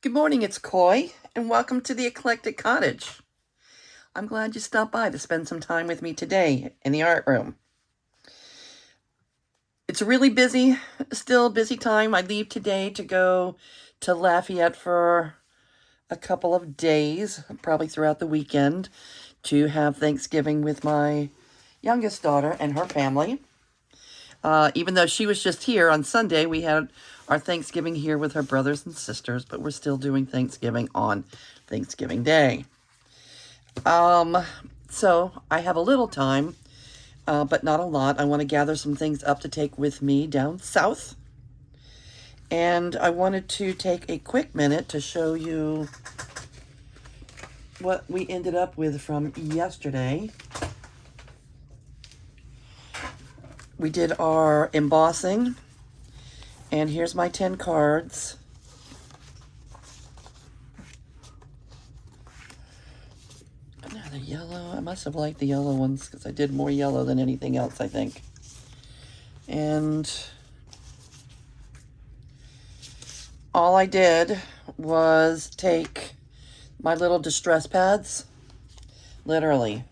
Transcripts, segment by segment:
Good morning, it's Coy, and welcome to the Eclectic Cottage. I'm glad you stopped by to spend some time with me today in the art room. It's a really still busy time. I leave today to go to Lafayette for a couple of days, probably throughout the weekend, to have Thanksgiving with my youngest daughter and her family. Even though she was just here on Sunday, we had our Thanksgiving here with her brothers and sisters, but we're still doing Thanksgiving on Thanksgiving Day. So I have a little time, but not a lot. I want to gather some things up to take with me down south. And I wanted to take a quick minute to show you what we ended up with from yesterday. We did our embossing, and here's my 10 cards. Another yellow. I must have liked the yellow ones because I did more yellow than anything else, I think. And all I did was take my little distress pads, literally,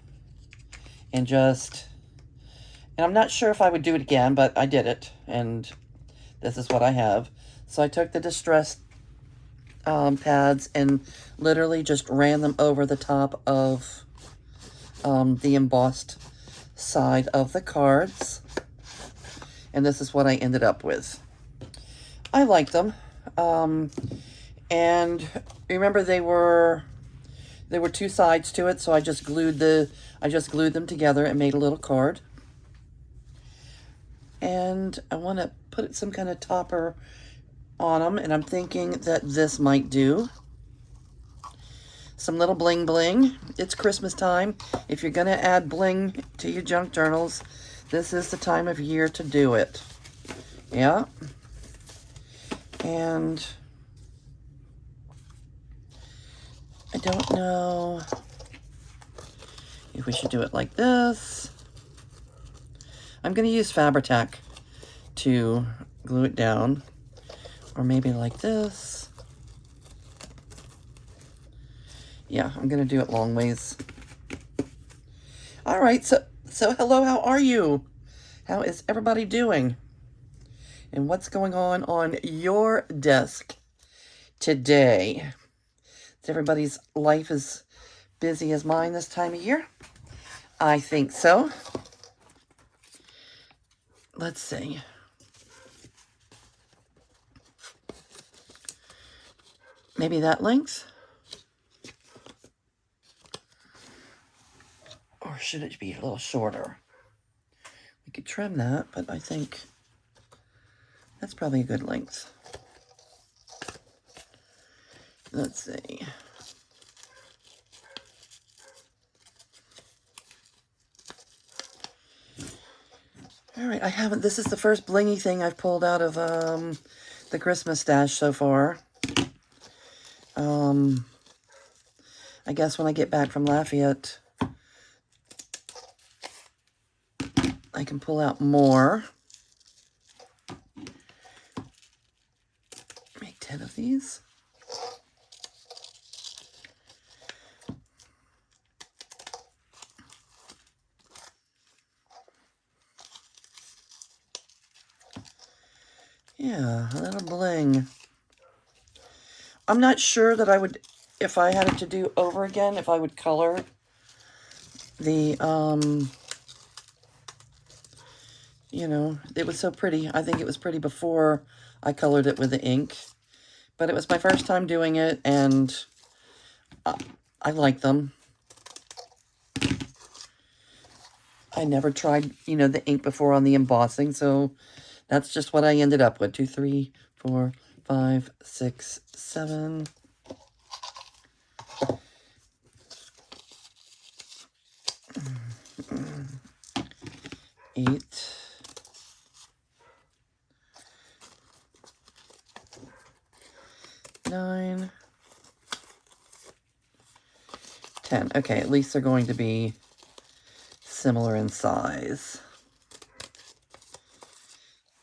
and I'm not sure if I would do it again, but I did it, and this is what I have. So I took the distress pads and literally just ran them over the top of the embossed side of the cards. And this is what I ended up with. I like them. And remember there were two sides to it, so I just glued them together and made a little card. And I want to put some kind of topper on them, and I'm thinking that this might do. Some little bling bling. It's Christmas time. If you're going to add bling to your junk journals, this is the time of year to do it. Yeah. And I don't know if we should do it like this. I'm going to use Fabri-Tac to glue it down. Or maybe like this. Yeah, I'm going to do it long ways. All right, so hello, how are you? How is everybody doing? And what's going on your desk today? Is everybody's life as busy as mine this time of year? I think so. Let's see. Maybe that length? Or should it be a little shorter? We could trim that, but I think that's probably a good length. Let's see. All right, this is the first blingy thing I've pulled out of the Christmas stash so far. I guess when I get back from Lafayette, I can pull out more. Make 10 of these. Yeah, a little bling. I'm not sure that I would, if I had it to do over again, if I would color the, it was so pretty. I think it was pretty before I colored it with the ink. But it was my first time doing it, and I like them. I never tried, the ink before on the embossing, so that's just what I ended up with. 2, 3, 4, 5, 6, 7. 8. 9. 10. Okay, at least they're going to be similar in size.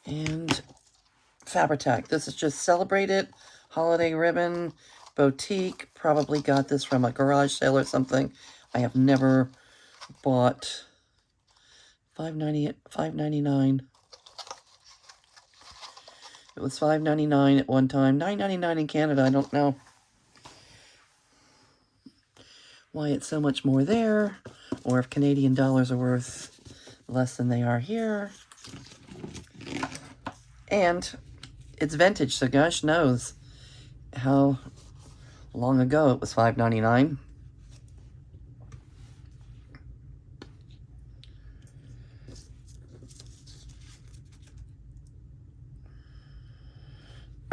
And Fabri-Tac. This is just Celebrate It, Holiday ribbon, boutique. Probably got this from a garage sale or something. I have never bought. $5.99. It was $5.99 at one time. $9.99 in Canada. I don't know why it's so much more there, or if Canadian dollars are worth less than they are here. And it's vintage, so gosh knows how long ago it was $5.99.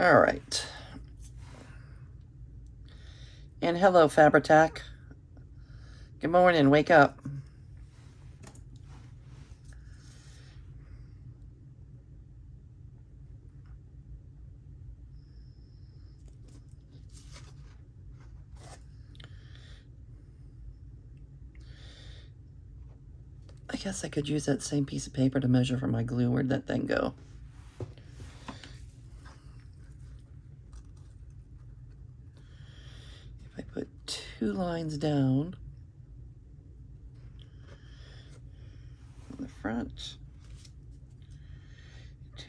All right. And hello, Fabri-Tac. Good morning, wake up. I guess I could use that same piece of paper to measure for my glue. Where'd that thing go? If I put 2 lines down in the front,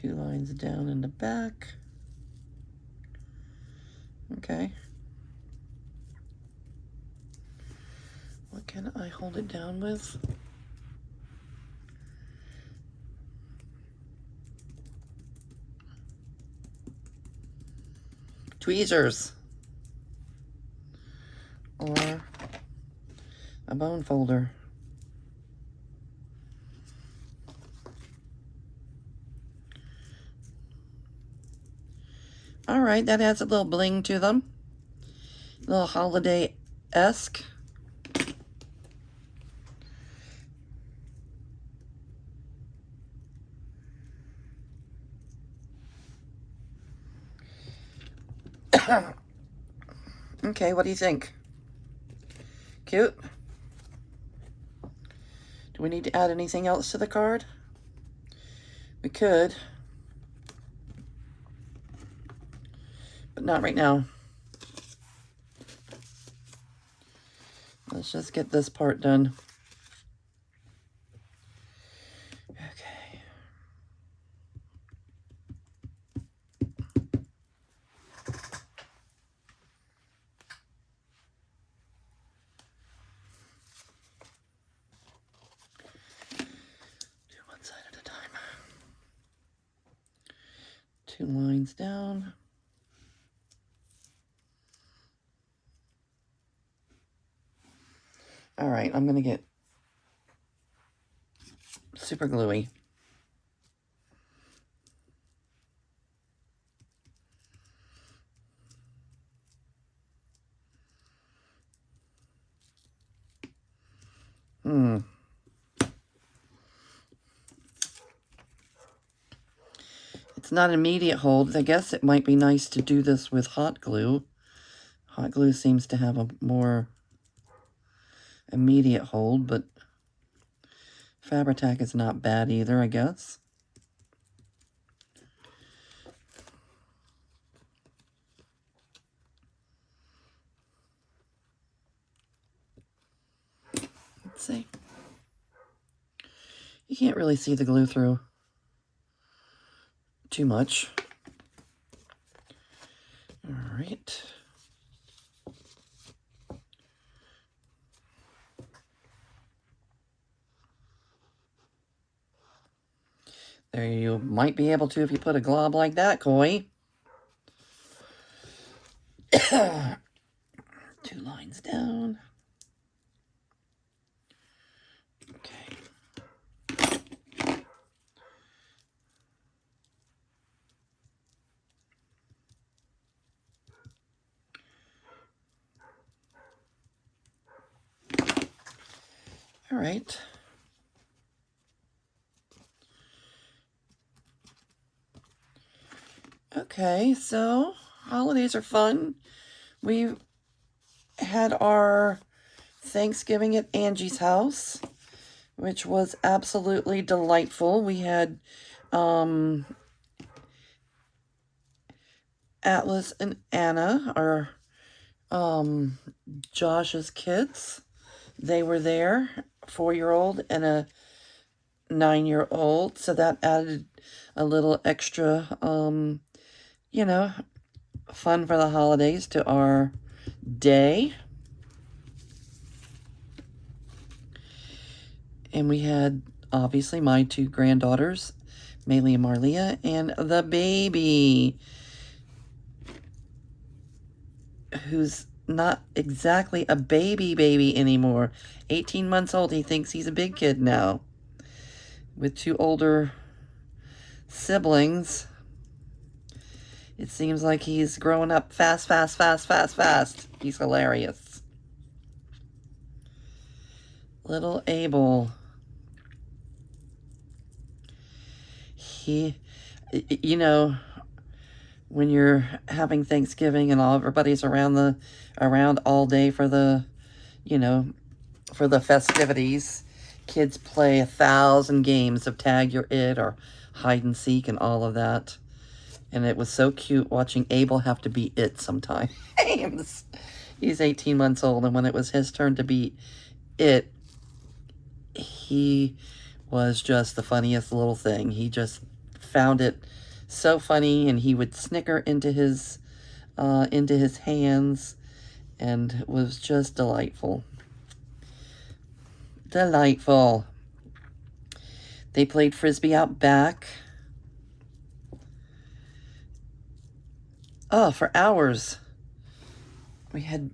2 lines down in the back. Okay. What can I hold it down with? Tweezers. Or a bone folder. All right, that adds a little bling to them. A little holiday-esque. Okay, what do you think? Cute? Do we need to add anything else to the card? We could. But not right now. Let's just get this part done. Okay. Do one side at a time. 2 lines down. All right, I'm gonna get super gluey. It's not an immediate hold. I guess it might be nice to do this with hot glue. Hot glue seems to have a more immediate hold, but Fabri-Tac is not bad either, I guess. Let's see. You can't really see the glue through too much. All right. There you might be able to if you put a glob like that, Koi. 2 lines down. Okay. All right. Okay, so holidays are fun. We had our Thanksgiving at Angie's house, which was absolutely delightful. We had Atlas and Anna are Josh's kids. They were there, 4-year-old and a 9-year-old. So that added a little extra, you know, fun for the holidays to our day. And we had, obviously, my 2 granddaughters, Maylee and Marlia, and the baby, who's not exactly a baby anymore. 18 months old. He thinks he's a big kid now. With 2 older siblings, it seems like he's growing up fast. He's hilarious. Little Abel. You know, when you're having Thanksgiving and everybody's around all day for the, for the festivities, kids play 1,000 games of Tag Your It or hide and seek and all of that. And it was so cute watching Abel have to be it sometimes. He's 18 months old, and when it was his turn to be it, he was just the funniest little thing. He just found it so funny, and he would snicker into his hands, and it was just delightful. Delightful. They played Frisbee out back. Oh, for hours.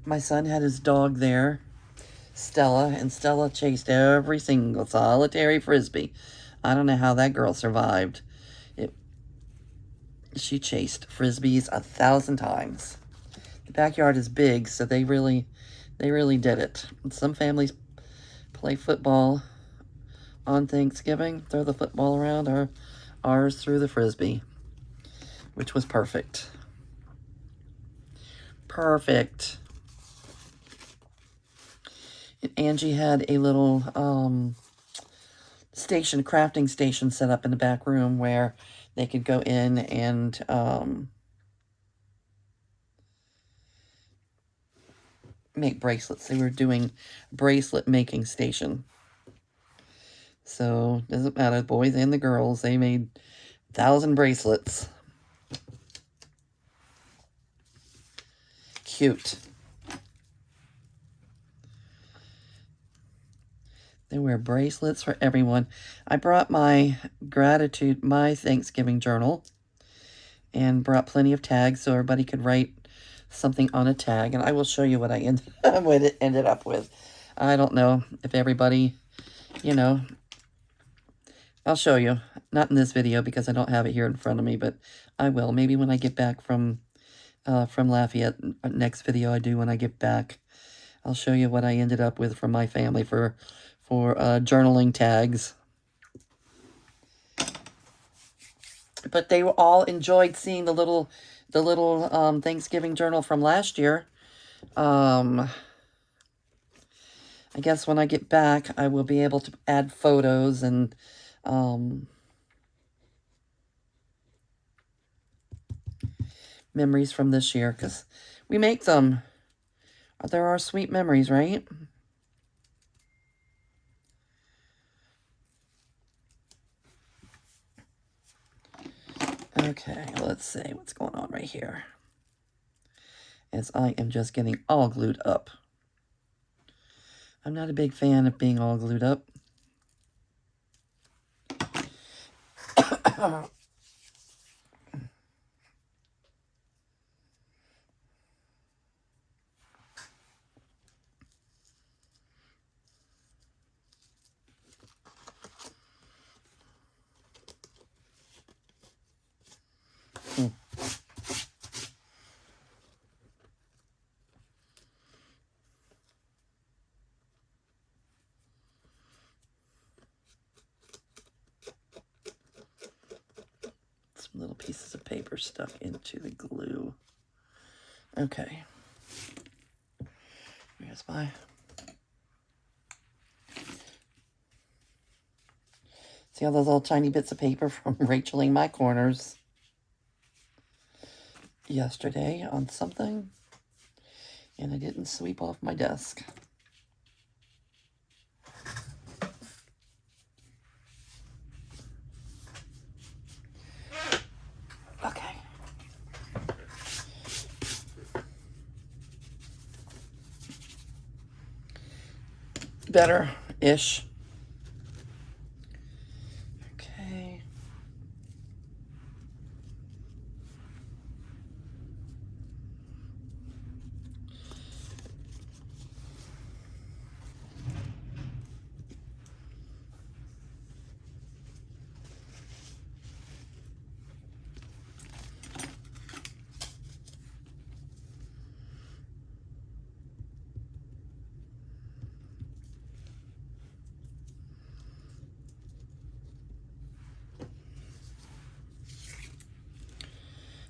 My son had his dog there, Stella, and Stella chased every single solitary Frisbee. I don't know how that girl survived. She chased Frisbees 1,000 times. The backyard is big, so they really did it. Some families play football on Thanksgiving, throw the football around, or ours threw the Frisbee, which was perfect. Perfect. And Angie had a little crafting station set up in the back room where they could go in and make bracelets. They were doing bracelet making station. So, doesn't matter, the boys and the girls, they made 1,000 bracelets. Cute. They wear bracelets for everyone. I brought my Thanksgiving journal, and brought plenty of tags so everybody could write something on a tag. And I will show you what I ended up with. I don't know if everybody, I'll show you. Not in this video because I don't have it here in front of me, but I will. Maybe when I get back from Lafayette, next video I do when I get back, I'll show you what I ended up with from my family for journaling tags. But they all enjoyed seeing the little Thanksgiving journal from last year. I guess when I get back, I will be able to add photos and memories from this year, because we make them. There are sweet memories, right? Okay, let's see what's going on right here. As I am just getting all glued up. I'm not a big fan of being all glued up. Some little pieces of paper stuck into the glue. Okay. Here's my... See all those little tiny bits of paper from Racheling my corners? yesterday on something, and I didn't sweep off my desk. Okay. Better-ish. Okay.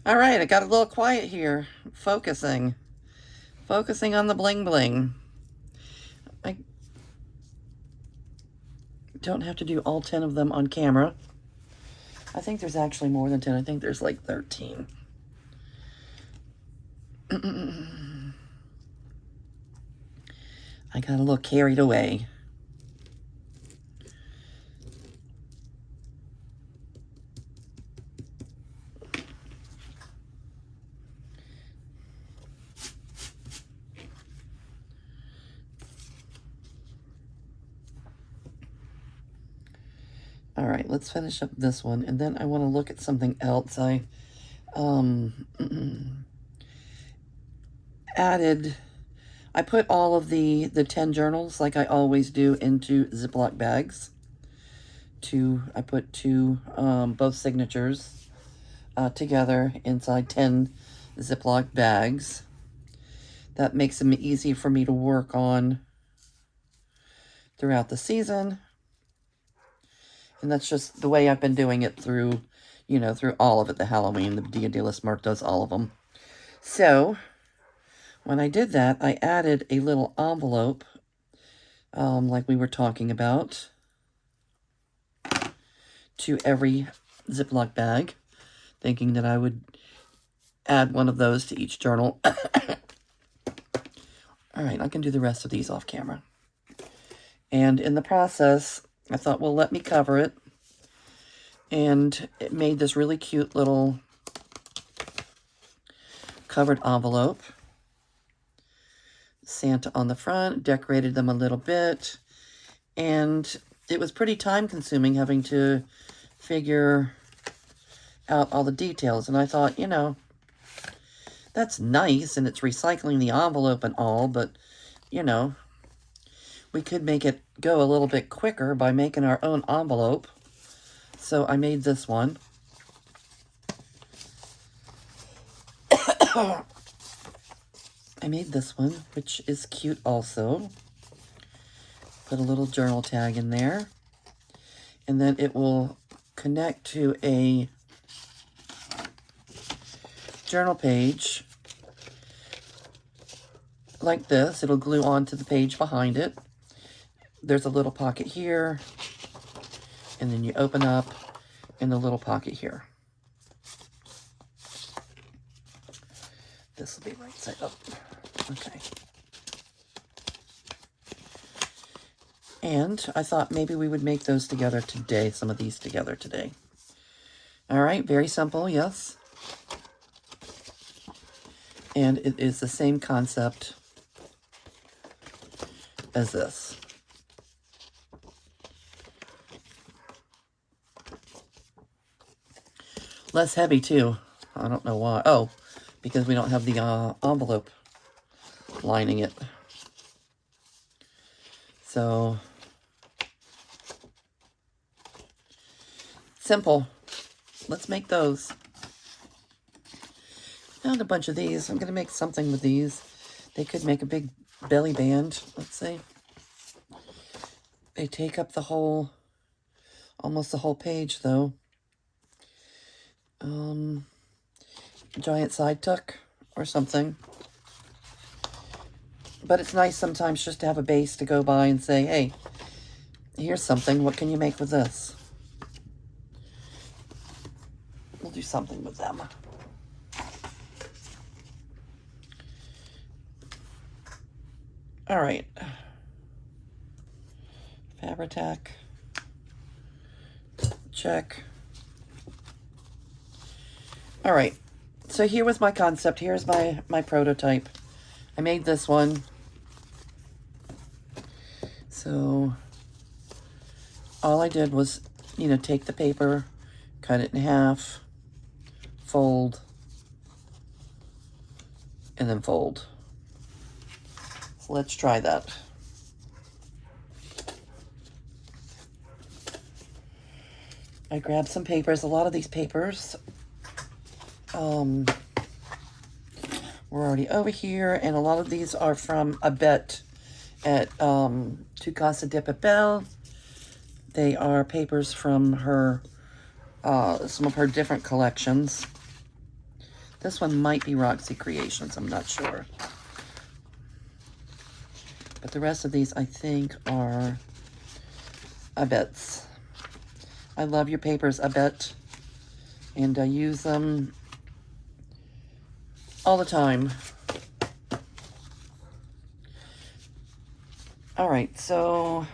All right, I got a little quiet here. Focusing on the bling bling. I don't have to do all 10 of them on camera. I think there's actually more than 10. I think there's like 13. I got a little carried away. All right, let's finish up this one, and then I want to look at something else. I I put all of the 10 journals, like I always do, into Ziploc bags. I put two, both signatures together inside 10 Ziploc bags. That makes them easy for me to work on throughout the season. And that's just the way I've been doing it through, through all of it, the Halloween. The Dia de los Muertos, all of them. So, when I did that, I added a little envelope, like we were talking about, to every Ziploc bag, thinking that I would add one of those to each journal. All right, I can do the rest of these off camera. And in the process, I thought, well, let me cover it. And it made this really cute little covered envelope. Santa on the front, decorated them a little bit. And it was pretty time consuming having to figure out all the details. And I thought, that's nice, and it's recycling the envelope and all, but, we could make it go a little bit quicker by making our own envelope. So I made this one. I made this one, which is cute also. Put a little journal tag in there. And then it will connect to a journal page like this. It'll glue onto the page behind it. There's a little pocket here, and then you open up in the little pocket here. This will be right side up. Okay. And I thought maybe we would make those together today, some of these together today. All right, very simple, yes. And it is the same concept as this. Less heavy, too. I don't know why. Oh, because we don't have the envelope lining it. So, simple. Let's make those. Found a bunch of these. I'm going to make something with these. They could make a big belly band, let's say. They take up the whole, almost the whole page, though. Giant side tuck or something. But it's nice sometimes just to have a base to go by and say, hey, here's something. What can you make with this? We'll do something with them. All right. Fabri-Tac. Check. All right. So here was my concept. Here's my prototype. I made this one. So all I did was, you know, take the paper, cut it in half, fold, and then fold. So let's try that. I grabbed some papers. A lot of these papers we're already over here, and a lot of these are from a bet at Tu Casa de Papel. They are papers from her some of her different collections. This one might be Roxy Creations, I'm not sure. But the rest of these, I think, are Abets. I love your papers, Abet. And I use them all the time. All right, so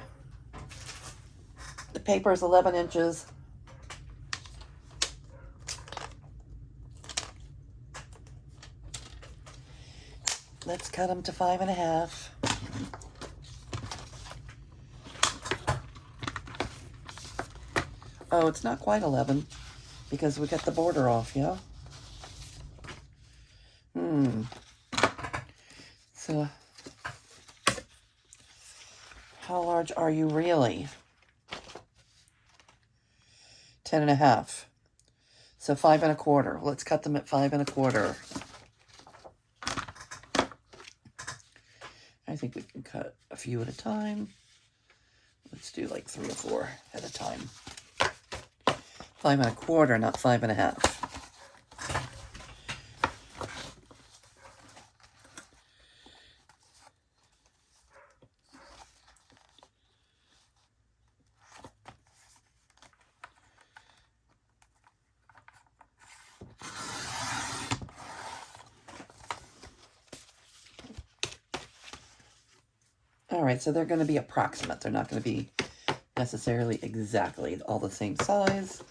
the paper is 11 inches. Let's cut them to 5.5. Oh, it's not quite 11 because we got the border off, yeah? So, how large are you really? 10.5. So 5.25. Let's cut them at 5.25. I think we can cut a few at a time. Let's do like 3 or 4 at a time. 5.25, not 5.5. All right, so they're going to be approximate. They're not going to be necessarily exactly all the same size,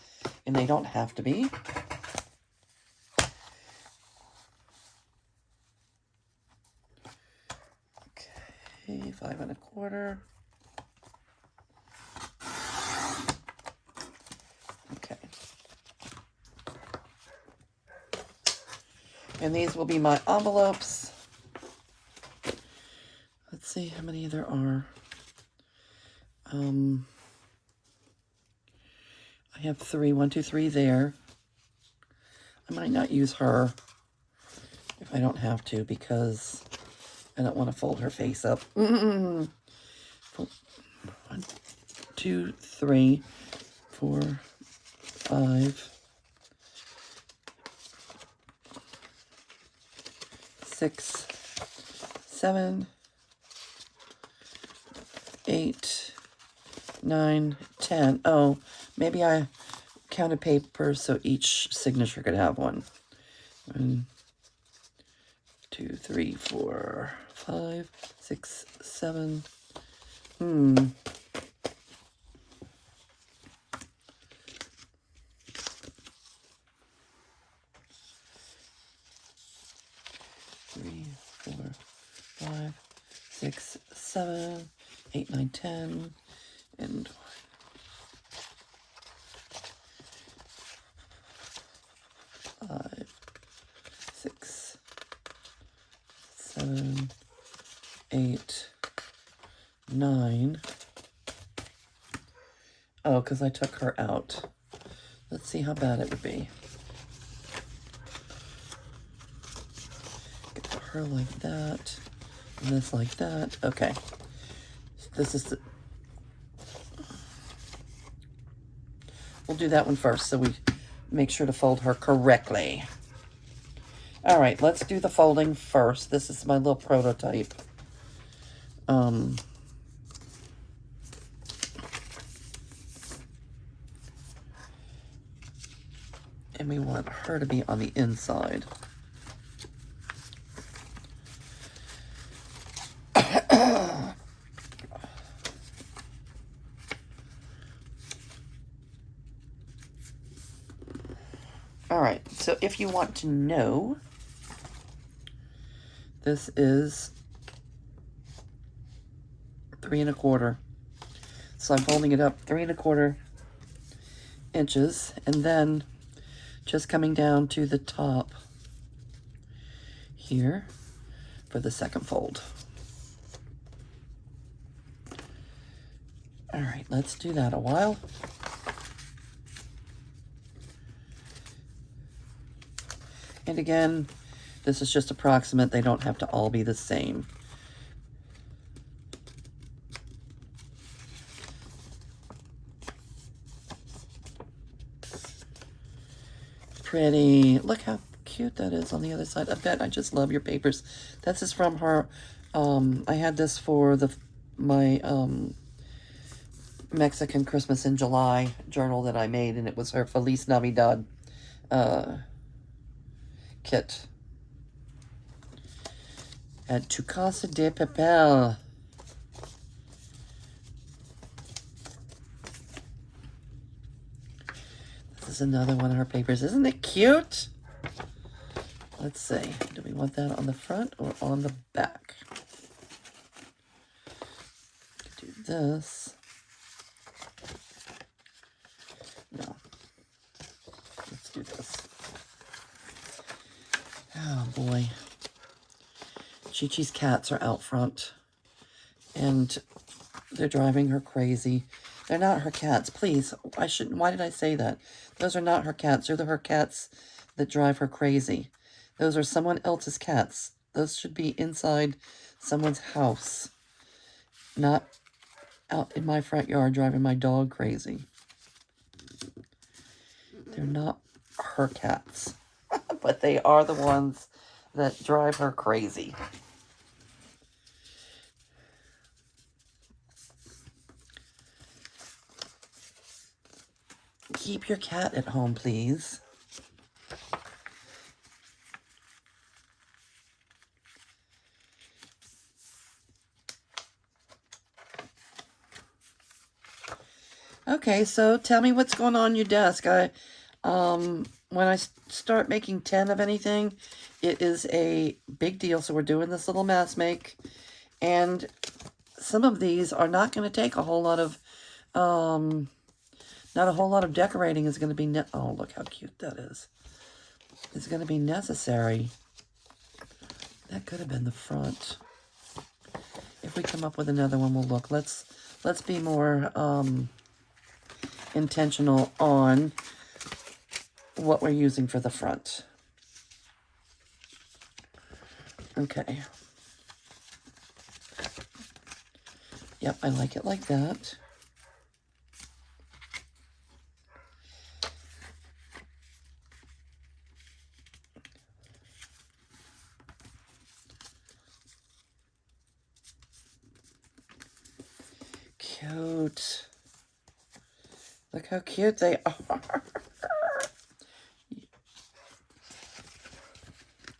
and they don't have to be. Okay, 5.25. Okay. And these will be my envelopes. Let's see how many there are. I have 3, 1, 2, 3 there. I might not use her if I don't have to because I don't want to fold her face up. 1, 2, 3, 4, 5, 6, 7, 8, 9, 10. Oh, maybe I counted papers so each signature could have one. 1, 2, 3, 4, 5, 6, 7. 3, 4, 5, 6, 7, 8, 9, 10, and 5, 6, 7, 8, 9. Oh, because I took her out. Let's see how bad it would be. Get her like that, and this like that. Okay. This is the... We'll do that one first so we make sure to fold her correctly. All right, let's do the folding first. This is my little prototype. And we want her to be on the inside. So if you want to know, this is 3 1/4. So I'm folding it up 3 1/4 inches, and then just coming down to the top here for the second fold. All right, let's do that a while. And again, this is just approximate. They don't have to all be the same. Pretty. Look how cute that is on the other side. I bet I just love your papers. This is from her. I had this for my Mexican Christmas in July journal that I made, and it was her Feliz Navidad kit at Tu Casa de Papel. This is another one of her papers. Isn't it cute? Let's see. Do we want that on the front or on the back? Do this. No. Let's do this. Oh boy. Chi-Chi's cats are out front, and they're driving her crazy. They're not her cats. Please, I shouldn't. Why did I say that? Those are not her cats. They're her cats that drive her crazy. Those are someone else's cats. Those should be inside someone's house, not out in my front yard driving my dog crazy. They're not her cats, but they are the ones that drive her crazy. Keep your cat at home, please. Okay, so tell me what's going on your desk. When I start making 10 of anything, it is a big deal. So we're doing this little mass make, and some of these are not going to take a whole lot of, not a whole lot of decorating is going to be, oh, look how cute that is. It's going to be necessary. That could have been the front. If we come up with another one, we'll look. Let's be more intentional on what we're using for the front. Okay. Yep, I like it like that. Cute. Look how cute they are.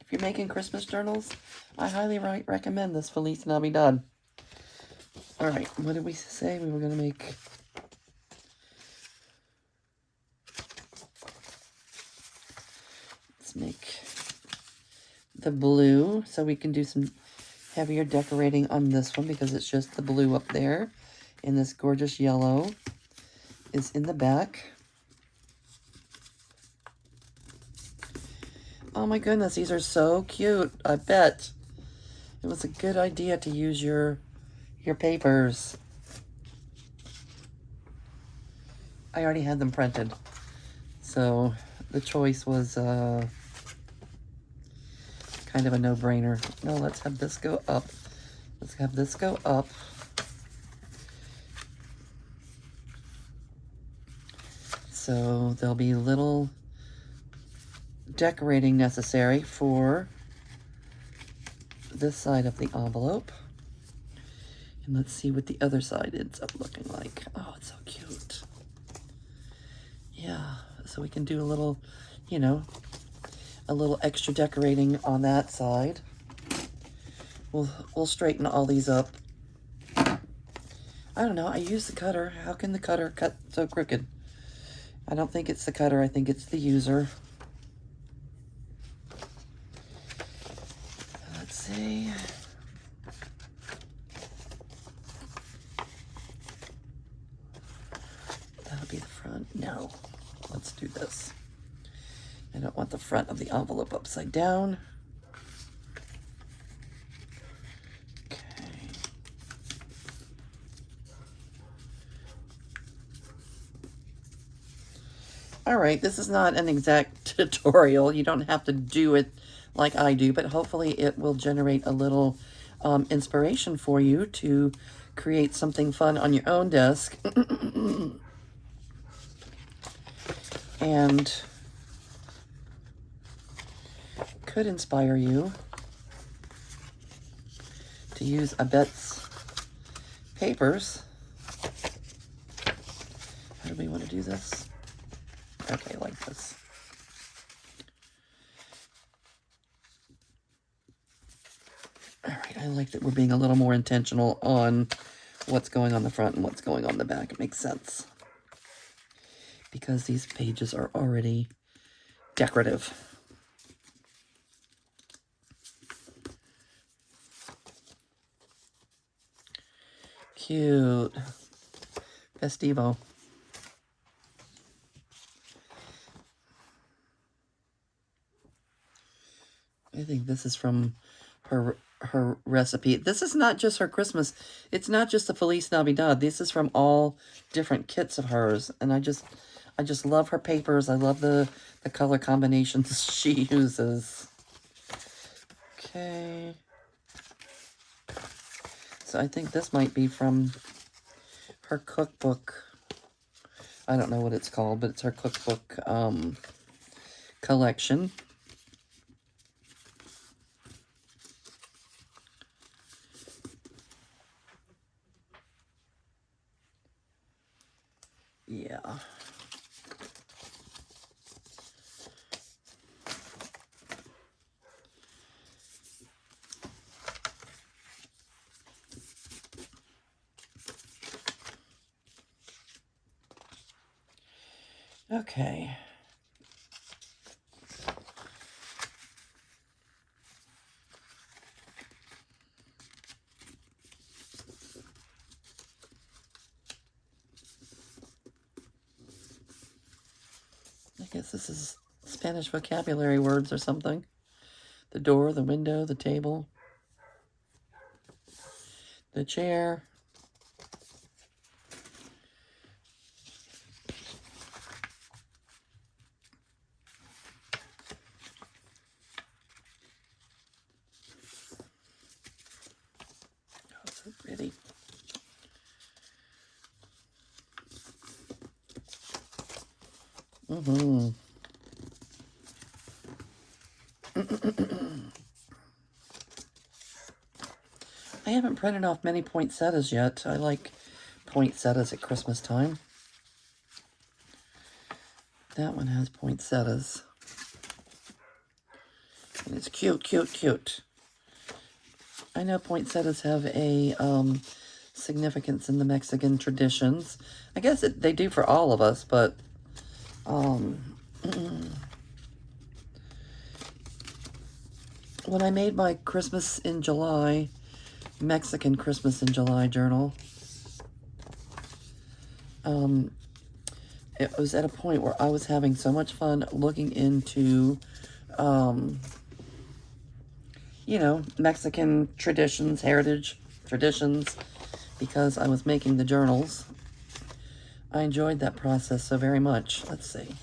If you're making Christmas journals, I highly recommend this Feliz Navidad. All right, what did we say we were going to make? Let's make the blue so we can do some heavier decorating on this one because it's just the blue up there. And this gorgeous yellow is in the back. Oh my goodness, these are so cute. I bet it was a good idea to use your papers. I already had them printed, so the choice was kind of a no-brainer. No, let's have this go up. Let's have this go up. So there'll be little decorating necessary for this side of the envelope. And let's see what the other side ends up looking like. Oh, it's so cute. Yeah, so we can do a little, you know, a little extra decorating on that side. We'll straighten all these up. I don't know, I use the cutter. How can the cutter cut so crooked? I don't think it's the cutter, I think it's the user. see. That'll be the front. No, let's do this. I don't want the front of the envelope upside down. Okay. All right, this is not an exact tutorial. You don't have to do it like I do, but hopefully it will generate a little inspiration for you to create something fun on your own desk. And could inspire you to use Abette's papers. How do we want to do this? Okay, like this. All right, I like that we're being a little more intentional on what's going on the front and what's going on the back. It makes sense, because these pages are already decorative. Cute. Festivo. I think this is from her recipe. This is not just her Christmas. It's not just the Feliz Navidad. This is from all different kits of hers. And I just love her papers. I love the color combinations she uses. Okay. So I think this might be from her cookbook. I don't know what it's called, but it's her cookbook collection. Yeah. Okay. I guess this is Spanish vocabulary words or something. The door, the window, the table, the chair. Oh, so pretty. I haven't printed off many poinsettias yet. I like poinsettias at Christmas time. That one has poinsettias. And it's cute, cute, cute. I know poinsettias have a significance in the Mexican traditions. I guess they do for all of us, but when I made my Christmas in July, Mexican Christmas in July journal, it was at a point where I was having so much fun looking into, you know, Mexican traditions, heritage traditions, because I was making the journals. I enjoyed that process so very much. Let's see.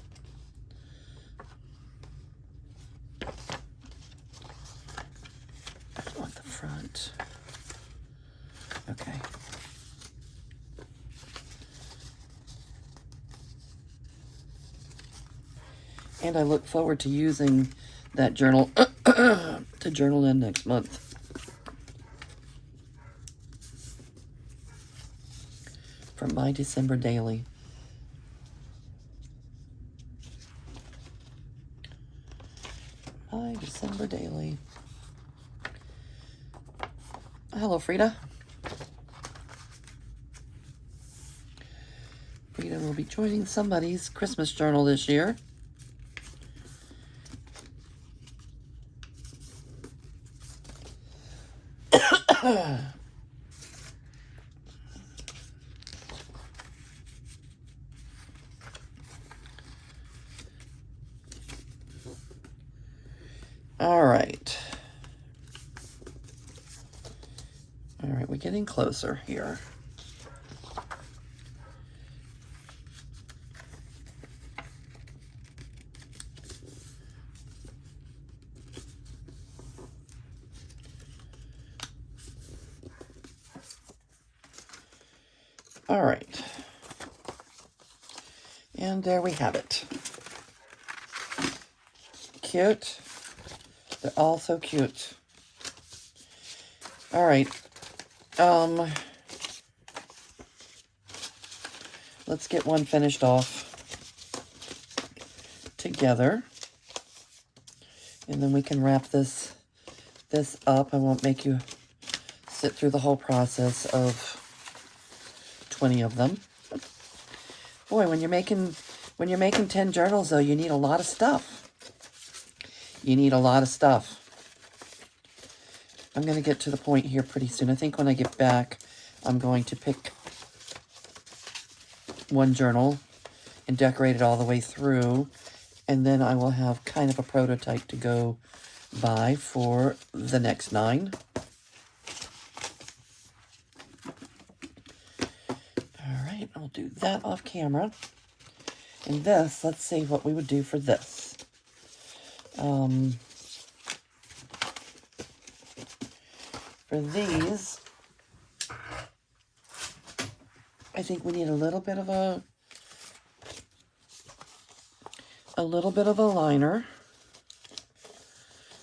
I want the front. Okay. And I look forward to using that journal to journal in next month. From my December daily. My December daily. Hello, Frida. Frida will be joining somebody's Christmas journal this year. All right. All right, we're getting closer here. All right. And there we have it. Cute. They're all so cute. All right. Let's get one finished off together. And then we can wrap this up. I won't make you sit through the whole process of 20 of them. Boy, when you're making 10 journals though, you need a lot of stuff. You need a lot of stuff. I'm going to get to the point here pretty soon. I think when I get back, I'm going to pick one journal and decorate it all the way through. And then I will have kind of a prototype to go by for the next 9. All right, I'll do that off camera. And this, let's see what we would do for this. For these, I think we need a little bit of a liner,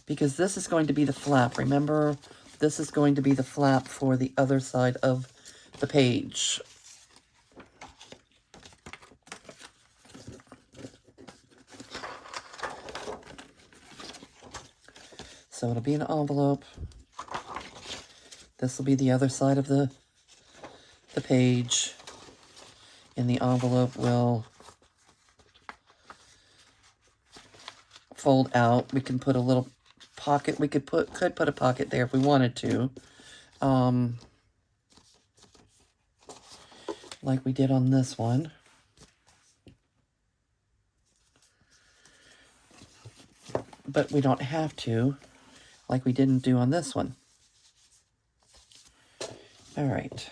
because this is going to be the flap. Remember, this is going to be the flap for the other side of the page. So it'll be an envelope. This will be the other side of the page, and the envelope will fold out. We can put a little pocket. We could put a pocket there if we wanted to, like we did on this one. But we don't have to, like we didn't do on this one. All right.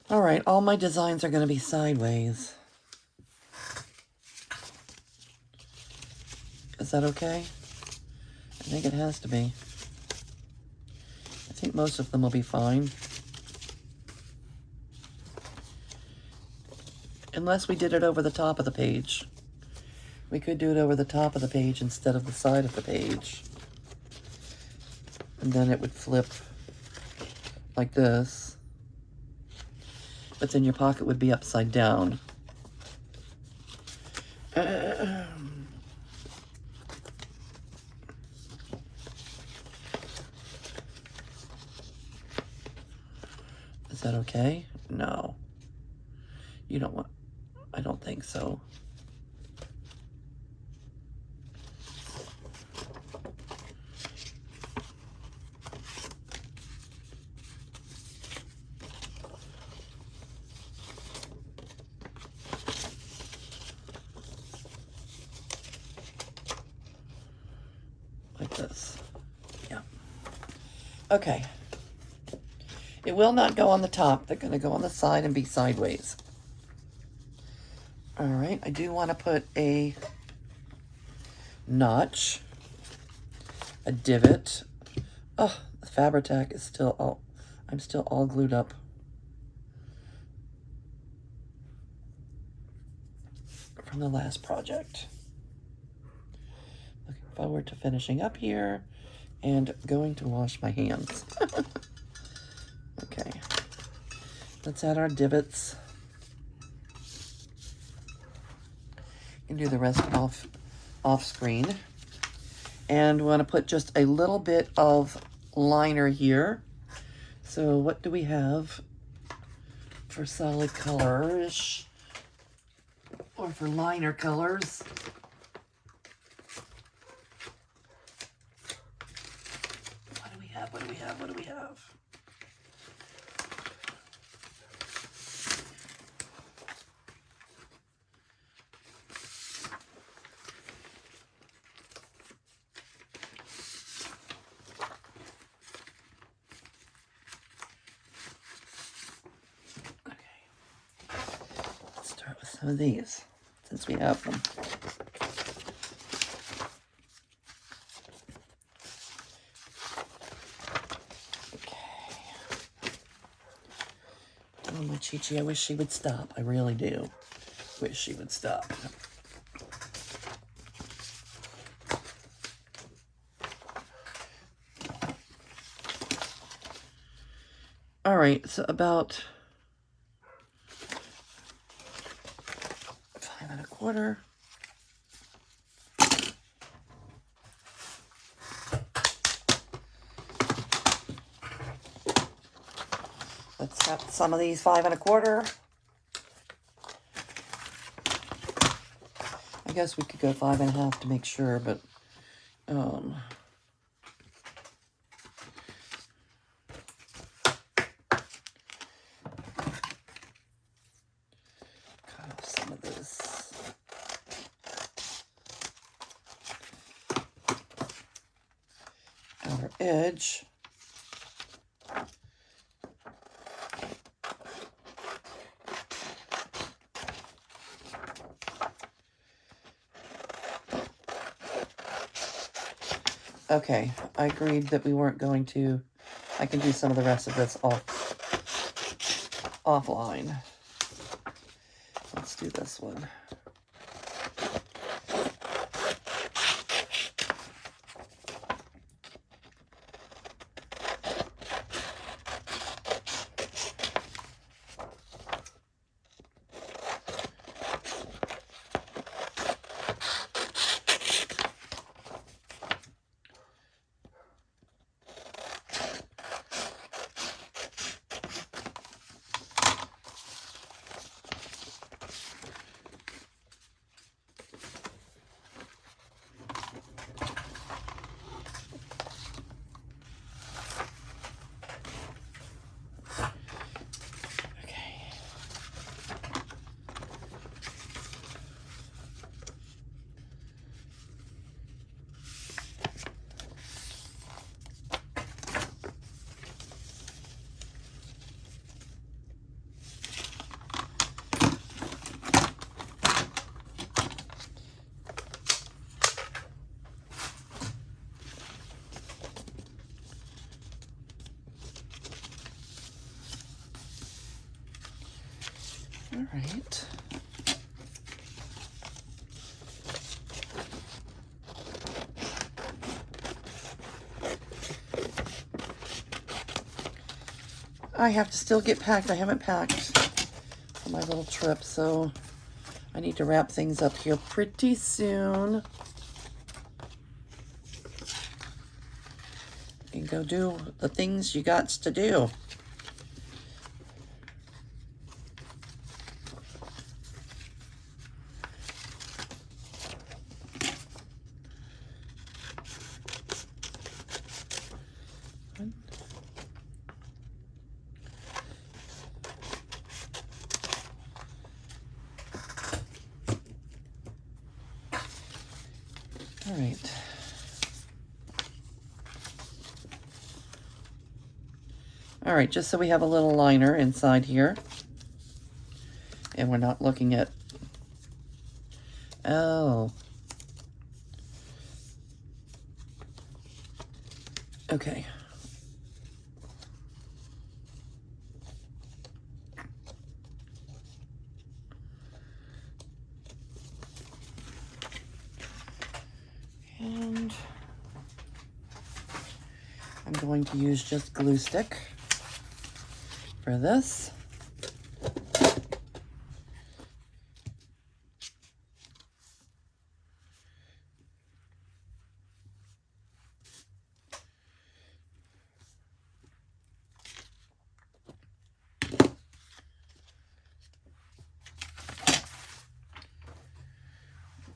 All right, all my designs are going to be sideways. Is that okay? I think it has to be. I think most of them will be fine. Unless we did it over the top of the page. We could do it over the top of the page instead of the side of the page. And then it would flip like this. But then your pocket would be upside down. Is that okay? No. You don't want... I don't think so. Like this. Yeah. Okay. It will not go on the top. They're going to go on the side and be sideways. All right, I do want to put a notch, a divot. Oh, the Fabri-Tac is still all, I'm still all glued up. From the last project. Looking forward to finishing up here and going to wash my hands. Okay, let's add our divots. And do the rest off screen. And we want to put just a little bit of liner here. So what do we have for solid colors or for liner colors. What do we have? What do we have? What do we have? Some of these, since we have them. Okay. Oh, my Chi-Chi, I wish she would stop. I really do. Wish she would stop. All right, so about 5 1/4. Let's cut some of these 5 1/4. I guess we could go 5 1/2 to make sure, but cut off some of this. Outer edge. Okay, I agreed that we weren't going to. I can do some of the rest of this offline. Let's do this one. All right. I have to still get packed. I haven't packed for my little trip, so I need to wrap things up here pretty soon. And go do the things you got to do. All right. All right, just so we have a little liner inside here. And we're not looking at... Oh. Okay. And I'm going to use just glue stick for this.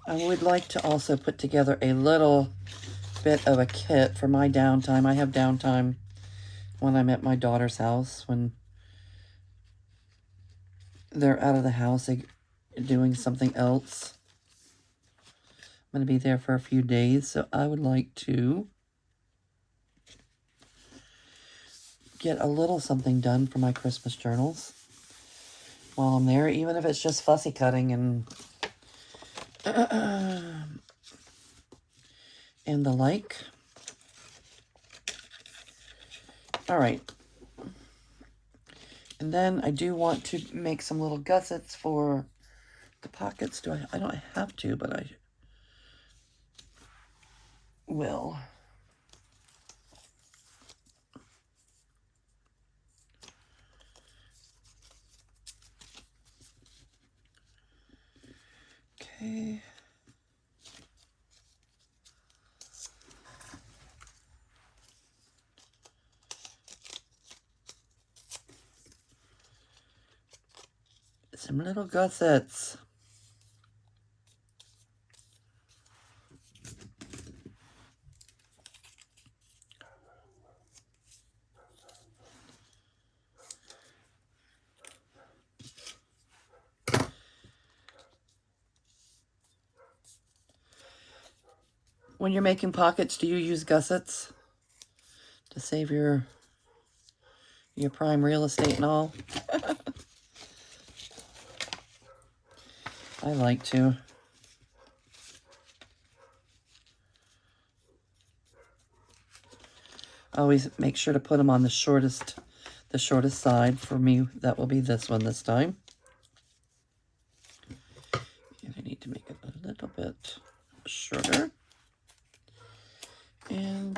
I would like to also put together a little bit of a kit for my downtime. I have downtime when I'm at my daughter's house, when they're out of the house, doing something else. I'm going to be there for a few days, so I would like to get a little something done for my Christmas journals while I'm there, even if it's just fussy cutting and the like. All right. And then I do want to make some little gussets for the pockets. I don't have to, but I will. Okay. Some little gussets. When you're making pockets, do you use gussets to save your prime real estate and all? I like to. Always make sure to put them on the shortest side. For me, that will be this one this time. And I need to make it a little bit shorter. And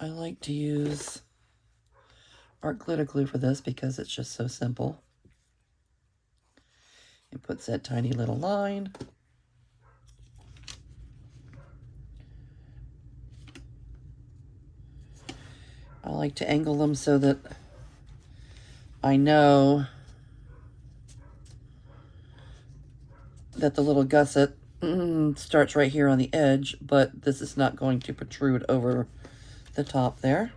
I like to use art glitter glue for this because it's just so simple. It puts that tiny little line. I like to angle them so that I know that the little gusset starts right here on the edge, but this is not going to protrude over the top there.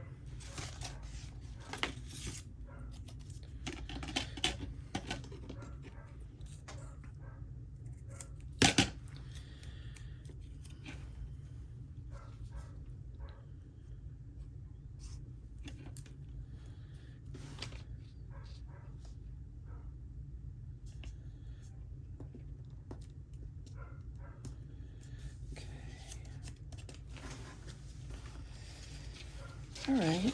All right.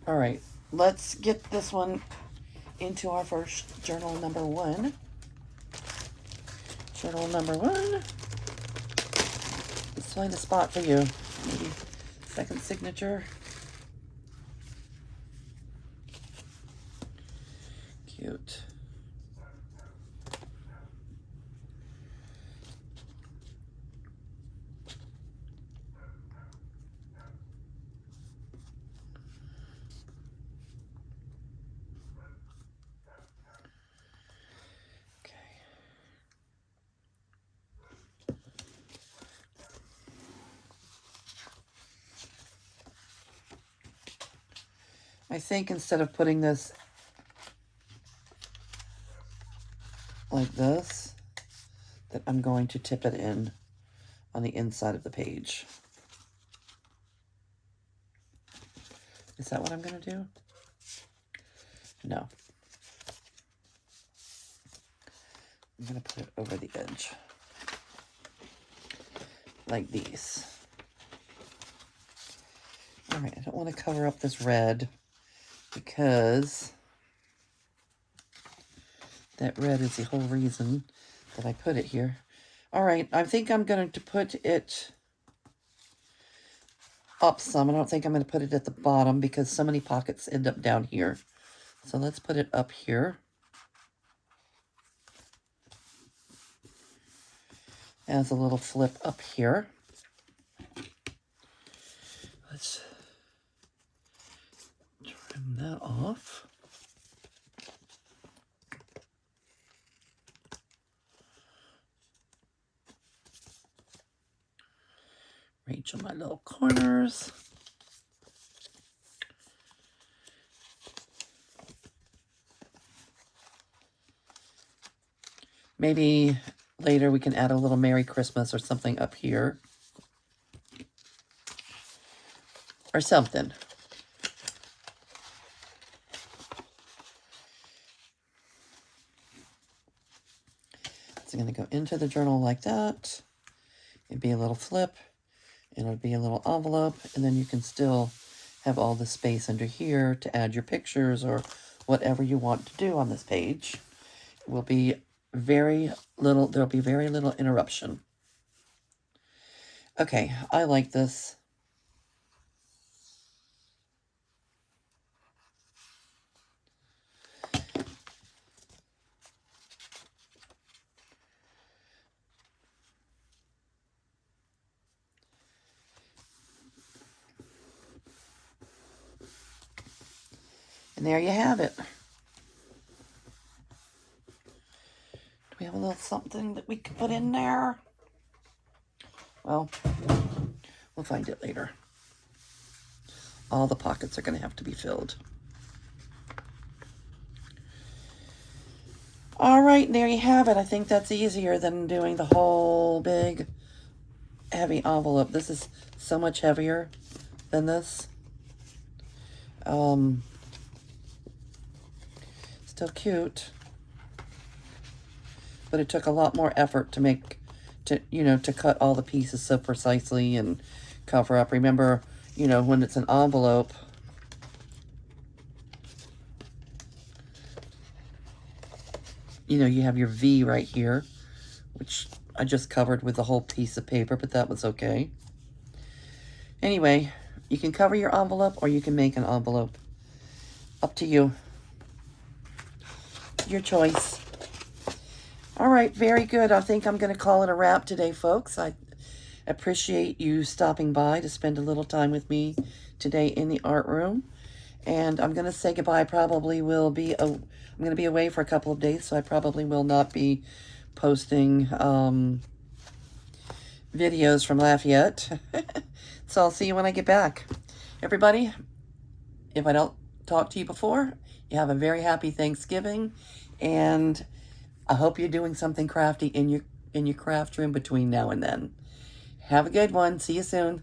All right, let's get this one into our first journal number 1. Journal number 1. Let's find a spot for you. Maybe second signature. Cute. I think instead of putting this like this, that I'm going to tip it in on the inside of the page. Is that what I'm going to do? No. I'm going to put it over the edge. Like these. Alright, I don't want to cover up this red because that red is the whole reason that I put it here. Alright, I think I'm going to put it up some. I don't think I'm going to put it at the bottom because so many pockets end up down here. So let's put it up here. As a little flip up here. Let's trim that off. Reach on my little corners. Maybe later we can add a little Merry Christmas or something up here. Or something. It's going to go into the journal like that. It'd be a little flip. And it'll be a little envelope. And then you can still have all the space under here to add your pictures or whatever you want to do on this page. It will be very little, there'll be very little interruption. Okay, I like this. And there you have it. Do we have a little something that we can put in there? Well, we'll find it later. All the pockets are going to have to be filled. All right, there you have it. I think that's easier than doing the whole big heavy envelope. This is so much heavier than this. Still cute, but it took a lot more effort to make, to cut all the pieces so precisely and cover up. Remember, when it's an envelope, you have your V right here, which I just covered with the whole piece of paper, but that was okay. Anyway, you can cover your envelope or you can make an envelope. Up to you. Your choice. All right, very good. I think I'm going to call it a wrap today, folks. I appreciate you stopping by to spend a little time with me today in the art room. And I'm going to say goodbye. I'm going to be away for a couple of days, so I probably will not be posting videos from Lafayette. So I'll see you when I get back. Everybody, if I don't talk to you before, you have a very happy Thanksgiving, and I hope you're doing something crafty in your craft room between now and then. Have a good one. See you soon.